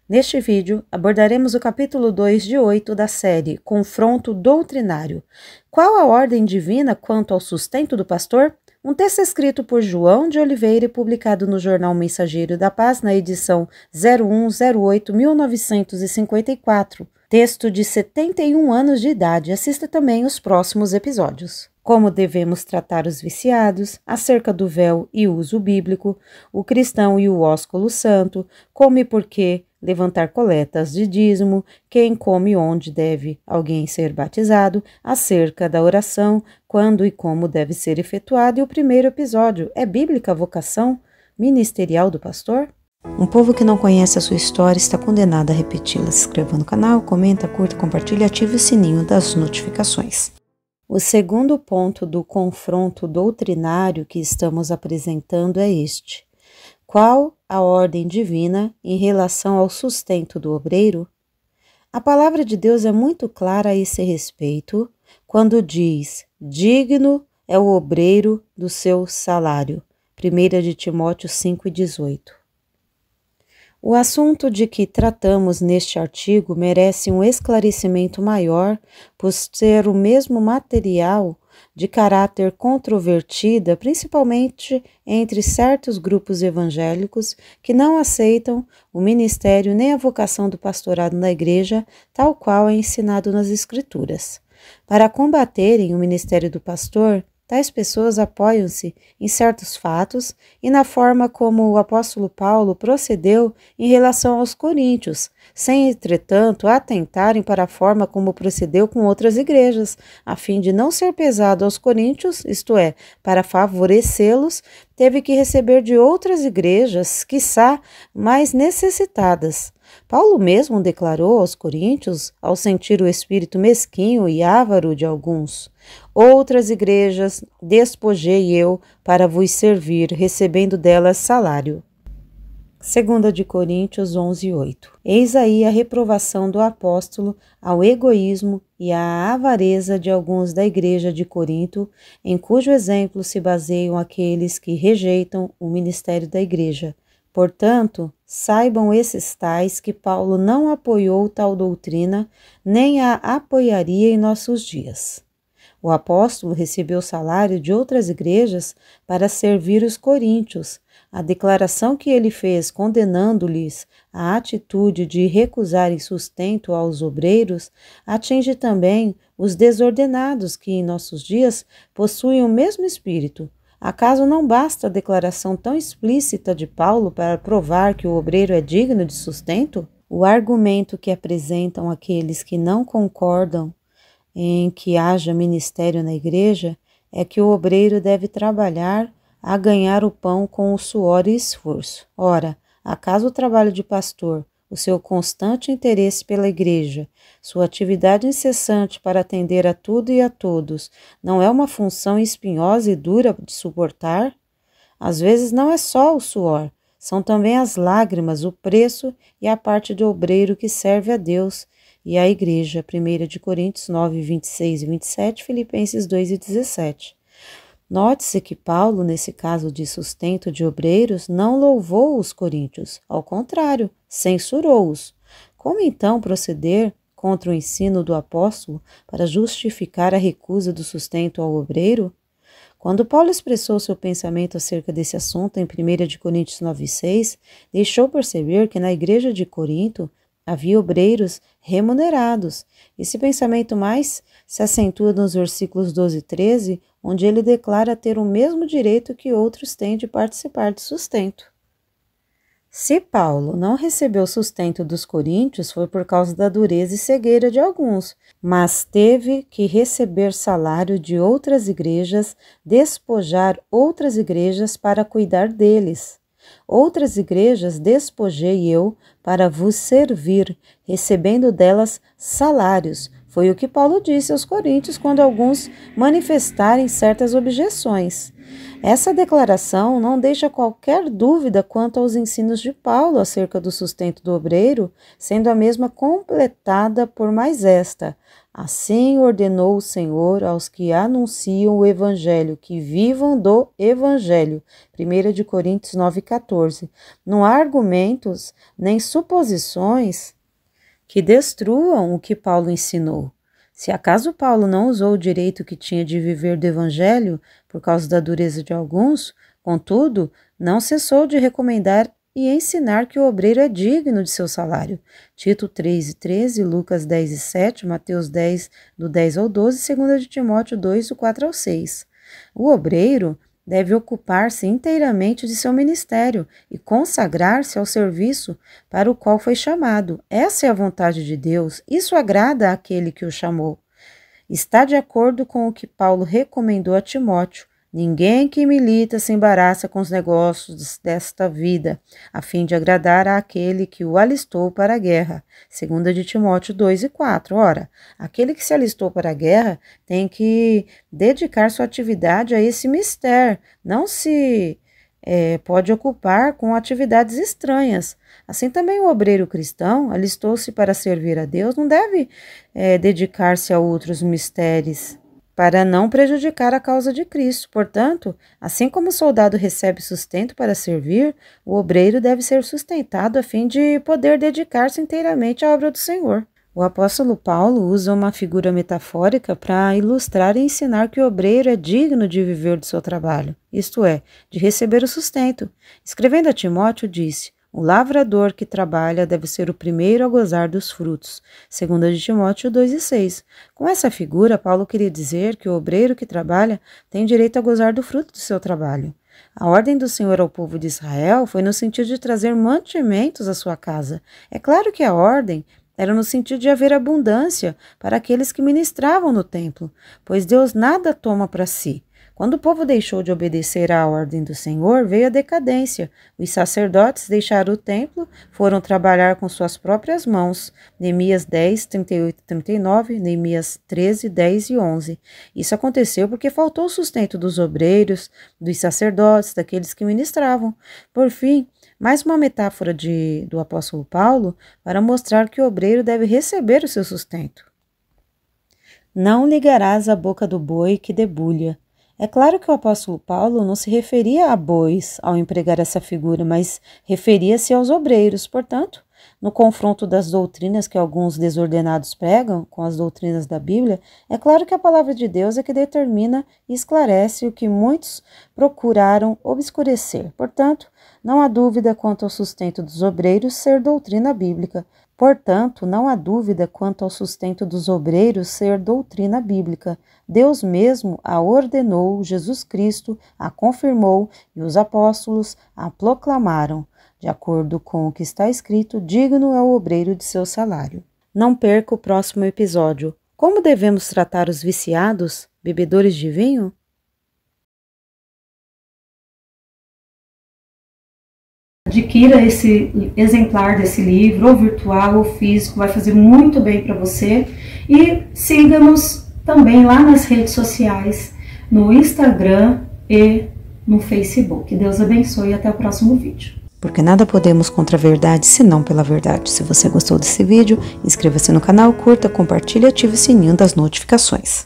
Neste vídeo, abordaremos o capítulo 2 de 8 da série Confronto Doutrinário. Qual a ordem divina quanto ao sustento do pastor? Um texto escrito por João de Oliveira e publicado no Jornal Mensageiro da Paz na edição 01/08/1954. Texto de 71 anos de idade. Assista também os próximos episódios. Como devemos tratar os viciados, acerca do véu e uso bíblico, o cristão e o ósculo santo, como e por que levantar coletas de dízimo, quem come e onde deve alguém ser batizado, acerca da oração, quando e como deve ser efetuado, e o primeiro episódio, é bíblica a vocação ministerial do pastor? Um povo que não conhece a sua história está condenado a repeti-la. Se inscreva no canal, comenta, curta, compartilha e ative o sininho das notificações. O segundo ponto do confronto doutrinário que estamos apresentando é este. Qual a ordem divina em relação ao sustento do obreiro? A palavra de Deus é muito clara a esse respeito, quando diz: digno é o obreiro do seu salário. 1 de Timóteo 5:18. O assunto de que tratamos neste artigo merece um esclarecimento maior, por ser o mesmo material de caráter controvertida, principalmente entre certos grupos evangélicos que não aceitam o ministério nem a vocação do pastorado na igreja, tal qual é ensinado nas Escrituras. Para combaterem o ministério do pastor, tais pessoas apoiam-se em certos fatos e na forma como o apóstolo Paulo procedeu em relação aos coríntios, sem, entretanto, atentarem para a forma como procedeu com outras igrejas, a fim de não ser pesado aos coríntios, isto é, para favorecê-los, teve que receber de outras igrejas, quiçá mais necessitadas. Paulo mesmo declarou aos coríntios, ao sentir o espírito mesquinho e avaro de alguns: outras igrejas despojei eu para vos servir, recebendo delas salário. 2 de Coríntios 11:8. Eis aí a reprovação do apóstolo ao egoísmo e à avareza de alguns da igreja de Corinto, em cujo exemplo se baseiam aqueles que rejeitam o ministério da igreja. Portanto, saibam esses tais que Paulo não apoiou tal doutrina, nem a apoiaria em nossos dias. O apóstolo recebeu salário de outras igrejas para servir os coríntios. A declaração que ele fez condenando-lhes a atitude de recusarem sustento aos obreiros atinge também os desordenados que em nossos dias possuem o mesmo espírito. Acaso não basta a declaração tão explícita de Paulo para provar que o obreiro é digno de sustento? O argumento que apresentam aqueles que não concordam em que haja ministério na igreja é que o obreiro deve trabalhar a ganhar o pão com o suor e esforço. Ora, acaso o trabalho de pastor, o seu constante interesse pela igreja, sua atividade incessante para atender a tudo e a todos, não é uma função espinhosa e dura de suportar? Às vezes não é só o suor, são também as lágrimas, o preço e a parte do obreiro que serve a Deus e à igreja. 1 de Coríntios 9:26 e 27, Filipenses 2:17. Note-se que Paulo, nesse caso de sustento de obreiros, não louvou os coríntios, ao contrário, censurou-os. Como então proceder contra o ensino do apóstolo para justificar a recusa do sustento ao obreiro? Quando Paulo expressou seu pensamento acerca desse assunto em 1 de Coríntios 9:6, deixou perceber que na igreja de Corinto havia obreiros remunerados. Esse pensamento mais se acentua nos versículos 12 e 13, onde ele declara ter o mesmo direito que outros têm de participar do sustento. Se Paulo não recebeu sustento dos coríntios, foi por causa da dureza e cegueira de alguns, mas teve que receber salário de outras igrejas, despojar outras igrejas para cuidar deles. Outras igrejas despojei eu para vos servir, recebendo delas salários. Foi o que Paulo disse aos coríntios quando alguns manifestarem certas objeções. Essa declaração não deixa qualquer dúvida quanto aos ensinos de Paulo acerca do sustento do obreiro, sendo a mesma completada por mais esta. Assim ordenou o Senhor aos que anunciam o Evangelho, que vivam do Evangelho. 1 Coríntios 9,14. Não há argumentos nem suposições que destruam o que Paulo ensinou. Se acaso Paulo não usou o direito que tinha de viver do Evangelho por causa da dureza de alguns, contudo, não cessou de recomendar e ensinar que o obreiro é digno de seu salário. Tito 3:13, Lucas 10:7, Mateus 10, do 10 ao 12, 2 de Timóteo 2, do 4 ao 6. O obreiro deve ocupar-se inteiramente de seu ministério e consagrar-se ao serviço para o qual foi chamado. Essa é a vontade de Deus, isso agrada àquele que o chamou. Está de acordo com o que Paulo recomendou a Timóteo. Ninguém que milita se embaraça com os negócios desta vida, a fim de agradar àquele que o alistou para a guerra. 2 de Timóteo 2:4. Ora, aquele que se alistou para a guerra tem que dedicar sua atividade a esse mistério, não se pode ocupar com atividades estranhas. Assim também o obreiro cristão alistou-se para servir a Deus, não deve dedicar-se a outros mistérios, para não prejudicar a causa de Cristo. Portanto, assim como o soldado recebe sustento para servir, o obreiro deve ser sustentado a fim de poder dedicar-se inteiramente à obra do Senhor. O apóstolo Paulo usa uma figura metafórica para ilustrar e ensinar que o obreiro é digno de viver do seu trabalho, isto é, de receber o sustento. Escrevendo a Timóteo, disse: o lavrador que trabalha deve ser o primeiro a gozar dos frutos. 2 de Timóteo 2:6. Com essa figura, Paulo queria dizer que o obreiro que trabalha tem direito a gozar do fruto do seu trabalho. A ordem do Senhor ao povo de Israel foi no sentido de trazer mantimentos à sua casa. É claro que a ordem era no sentido de haver abundância para aqueles que ministravam no templo, pois Deus nada toma para si. Quando o povo deixou de obedecer à ordem do Senhor, veio a decadência. Os sacerdotes deixaram o templo, foram trabalhar com suas próprias mãos. Neemias 10, 38 e 39, Neemias 13, 10 e 11. Isso aconteceu porque faltou o sustento dos obreiros, dos sacerdotes, daqueles que ministravam. Por fim, mais uma metáfora do apóstolo Paulo para mostrar que o obreiro deve receber o seu sustento. Não ligarás a boca do boi que debulha. É claro que o apóstolo Paulo não se referia a bois ao empregar essa figura, mas referia-se aos obreiros. Portanto, no confronto das doutrinas que alguns desordenados pregam com as doutrinas da Bíblia, é claro que a palavra de Deus é que determina e esclarece o que muitos procuraram obscurecer. Portanto, não há dúvida quanto ao sustento dos obreiros ser doutrina bíblica. Deus mesmo a ordenou, Jesus Cristo a confirmou e os apóstolos a proclamaram. De acordo com o que está escrito, digno é o obreiro de seu salário. Não perca o próximo episódio. Como devemos tratar os viciados, bebedores de vinho? Adquira esse exemplar desse livro, ou virtual ou físico, vai fazer muito bem para você. E siga-nos também lá nas redes sociais, no Instagram e no Facebook. Deus abençoe e até o próximo vídeo. Porque nada podemos contra a verdade, senão pela verdade. Se você gostou desse vídeo, inscreva-se no canal, curta, compartilhe e ative o sininho das notificações.